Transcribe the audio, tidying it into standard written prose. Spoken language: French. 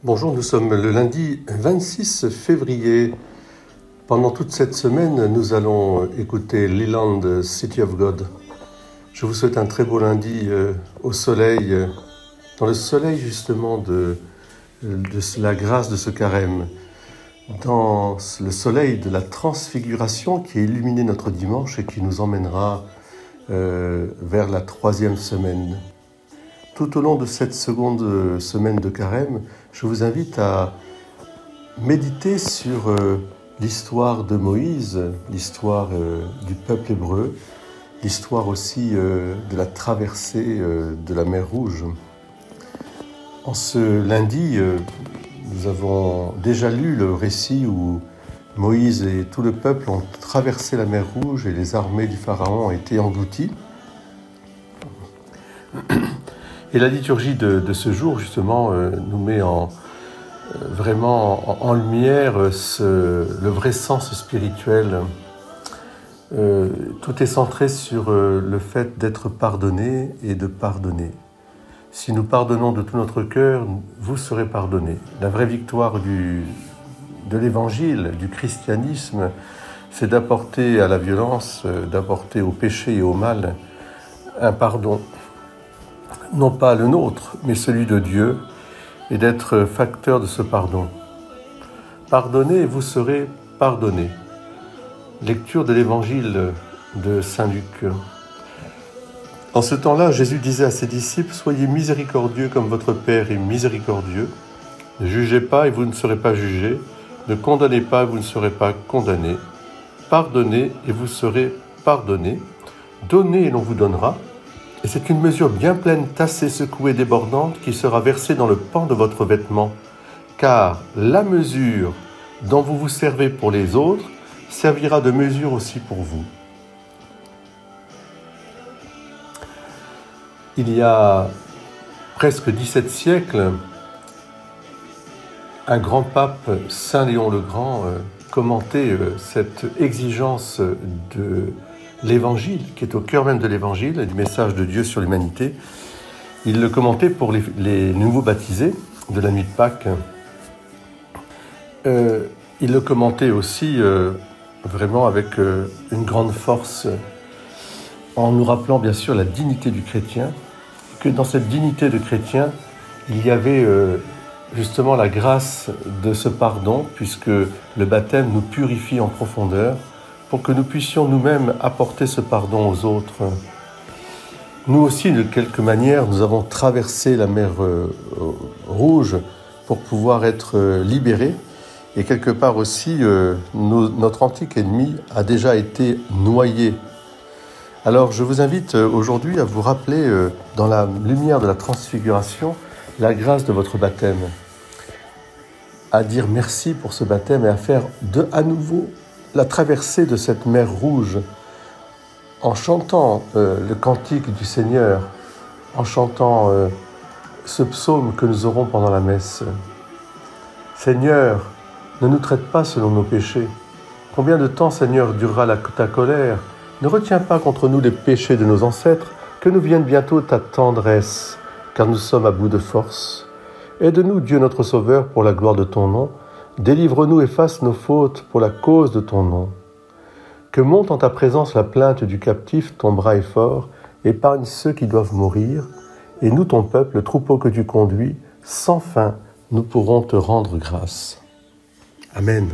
Bonjour, nous sommes le lundi 26 février. Pendant toute cette semaine, nous allons écouter Leland, City of God. Je vous souhaite un très beau lundi au soleil, dans le soleil justement de la grâce de ce carême, dans le soleil de la transfiguration qui a illuminé notre dimanche et qui nous emmènera vers la 3e semaine. Tout au long de cette seconde semaine de carême, je vous invite à méditer sur l'histoire de Moïse, l'histoire du peuple hébreu, l'histoire aussi de la traversée de la mer Rouge. En ce lundi, nous avons déjà lu le récit où Moïse et tout le peuple ont traversé la mer Rouge et les armées du Pharaon ont été englouties. Et la liturgie de ce jour, justement, nous met vraiment en lumière le vrai sens spirituel. Tout est centré sur le fait d'être pardonné et de pardonner. Si nous pardonnons de tout notre cœur, vous serez pardonnés. La vraie victoire de l'évangile, du christianisme, c'est d'apporter à la violence, d'apporter au péché et au mal un pardon. Non pas le nôtre, mais celui de Dieu, et d'être facteur de ce pardon. Pardonnez et vous serez pardonnés. Lecture de l'évangile de Saint Luc. En ce temps-là, Jésus disait à ses disciples, « Soyez miséricordieux comme votre Père est miséricordieux. Ne jugez pas et vous ne serez pas jugés. Ne condamnez pas et vous ne serez pas condamnés. Pardonnez et vous serez pardonnés. Donnez et l'on vous donnera. Et c'est une mesure bien pleine, tassée, secouée, débordante, qui sera versée dans le pan de votre vêtement. Car la mesure dont vous vous servez pour les autres servira de mesure aussi pour vous. » Il y a presque 17 siècles, un grand pape, Saint Léon le Grand, commentait cette exigence de l'Évangile, qui est au cœur même de l'Évangile, du message de Dieu sur l'humanité. Il le commentait pour les nouveaux baptisés de la nuit de Pâques. Il le commentait aussi vraiment avec une grande force, en nous rappelant bien sûr la dignité du chrétien, que dans cette dignité de chrétien, il y avait justement la grâce de ce pardon, puisque le baptême nous purifie en profondeur, pour que nous puissions nous-mêmes apporter ce pardon aux autres. Nous aussi, de quelque manière, nous avons traversé la mer Rouge pour pouvoir être libérés. Et quelque part aussi, notre antique ennemi a déjà été noyé. Alors, je vous invite aujourd'hui à vous rappeler, dans la lumière de la transfiguration, la grâce de votre baptême. À dire merci pour ce baptême et à faire à nouveau la traversée de cette mer Rouge, en chantant le cantique du Seigneur, en chantant ce psaume que nous aurons pendant la messe. Seigneur, ne nous traite pas selon nos péchés. Combien de temps, Seigneur, durera ta colère? Ne retiens pas contre nous les péchés de nos ancêtres, que nous vienne bientôt ta tendresse, car nous sommes à bout de force. Aide-nous, Dieu notre Sauveur, pour la gloire de ton nom. Délivre-nous, efface nos fautes pour la cause de ton nom. Que monte en ta présence la plainte du captif, ton bras est fort, épargne ceux qui doivent mourir, et nous, ton peuple, le troupeau que tu conduis, sans fin, nous pourrons te rendre grâce. Amen.